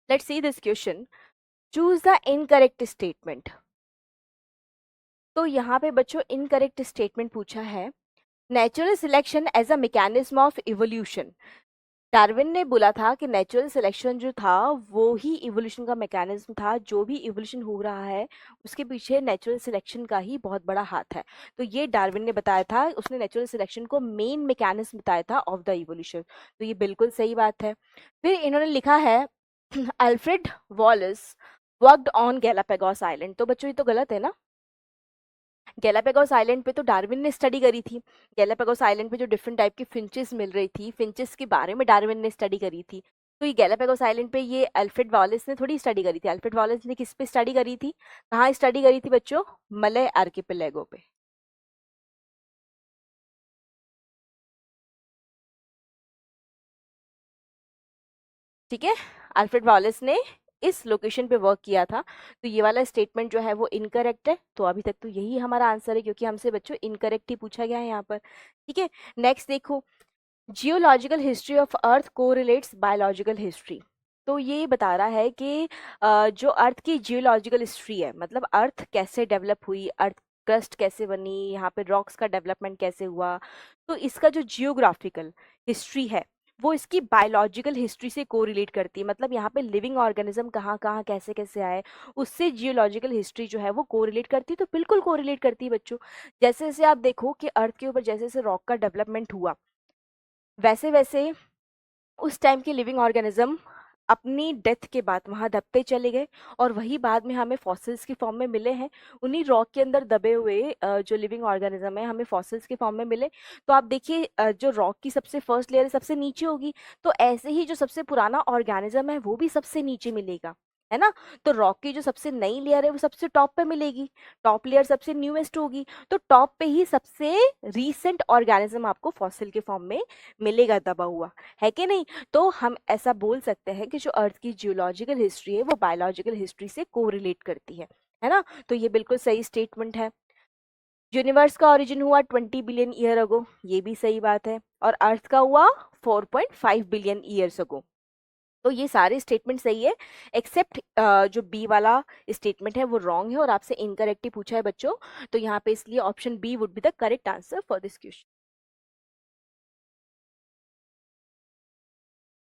Let's see this question, choose the incorrect statement. तो यहाँ पे बच्चों इनकरेक्ट स्टेटमेंट पूछा है, natural selection as a mechanism of evolution. Darwin ने बोला था कि नेचुरल सिलेक्शन जो था वो ही इवोल्यूशन का मैकेनिज्म था, जो भी इवोल्यूशन हो रहा है उसके पीछे नेचुरल सिलेक्शन का ही बहुत बड़ा हाथ है। तो ये डार्विन ने बताया था, उसने नेचुरल सिलेक्शन को मेन मैकेनिज्म बताया था ऑफ द इवोल्यूशन। तो ये बिल्कुल सही बात है। फिर इन्होंने लिखा है Alfred Wallace worked on Galapagos island. तो बच्चों ये तो गलत है ना, गैलापागोस आइलैंड पे तो डार्विन ने स्टडी करी थी। गैलापागोस आइलैंड पे जो डिफरेंट टाइप की फिंचेस मिल रही थी, फिंचेस के बारे में डार्विन ने स्टडी करी थी। तो ये गैलापागोस आइलैंड पे ये अल्फ्रेड वॉलेस ने थोड़ी स्टडी करी थी। अल्फ्रेड वॉलेस ने किस पे स्टडी करी थी, कहाँ स्टडी करी थी बच्चों? मलय आर्किपेलागो पे। ठीक है, अल्फ्रेड वॉलेस ने इस लोकेशन पे वर्क किया था। तो ये वाला स्टेटमेंट जो है वो इनकरेक्ट है। तो अभी तक तो यही हमारा आंसर है, क्योंकि हमसे बच्चों इनकरेक्ट ही पूछा गया है यहाँ पर। ठीक है, नेक्स्ट देखो, geological history of earth correlates biological history. तो ये बता रहा है कि जो अर्थ की जियोलॉजिकल हिस्ट्री है, मतलब अर्थ कैसे डेवलप हुई, अर्थ क्रस्ट कैसे बनी, यहाँ पे रॉक्स का डेवलपमेंट कैसे हुआ, तो इसका जो जियोग्राफिकल हिस्ट्री है वो इसकी बायोलॉजिकल हिस्ट्री से कोरिलेट करती है। मतलब यहाँ पे लिविंग ऑर्गेनिज्म कहाँ कहाँ कैसे कैसे आए, उससे जियोलॉजिकल हिस्ट्री जो है वो कोरिलेट करती है। तो बिल्कुल कोरिलेट करती है बच्चों। जैसे जैसे आप देखो कि अर्थ के ऊपर जैसे जैसे रॉक का डेवलपमेंट हुआ, वैसे वैसे उस टाइम के लिविंग ऑर्गेनिज्म अपनी डेथ के बाद वहां दबते चले गए, और वही बाद में हमें फॉसिल्स के फॉर्म में मिले हैं। उन्हीं रॉक के अंदर दबे हुए जो लिविंग ऑर्गेनिज्म है हमें फॉसिल्स के फॉर्म में मिले। तो आप देखिए जो रॉक की सबसे फर्स्ट लेयर सबसे नीचे होगी, तो ऐसे ही जो सबसे पुराना ऑर्गेनिज्म है वो भी सबसे नीचे मिलेगा, है ना। तो रॉक की जो सबसे नई लेयर है वो सबसे टॉप पे मिलेगी, टॉप लेयर सबसे न्यूएस्ट होगी। तो टॉप पे ही सबसे रीसेंट ऑर्गेनिज्म आपको फॉसिल के फॉर्म में मिलेगा दबा हुआ, है कि नहीं। तो हम ऐसा बोल सकते हैं कि जो अर्थ की जियोलॉजिकल हिस्ट्री है वो बायोलॉजिकल हिस्ट्री से कोरिलेट करती है ना। तो ये बिल्कुल सही स्टेटमेंट है। यूनिवर्स का ओरिजिन हुआ 20 बिलियन ईयर अगो, ये भी सही बात है। और अर्थ का हुआ 4.5 बिलियन ईयर्स अगो। तो ये सारे स्टेटमेंट सही है, एक्सेप्ट जो बी वाला स्टेटमेंट है वो रॉन्ग है और आपसे इनकरेक्ट ही पूछा है बच्चों। तो यहाँ पे इसलिए option B would be the correct answer for this question.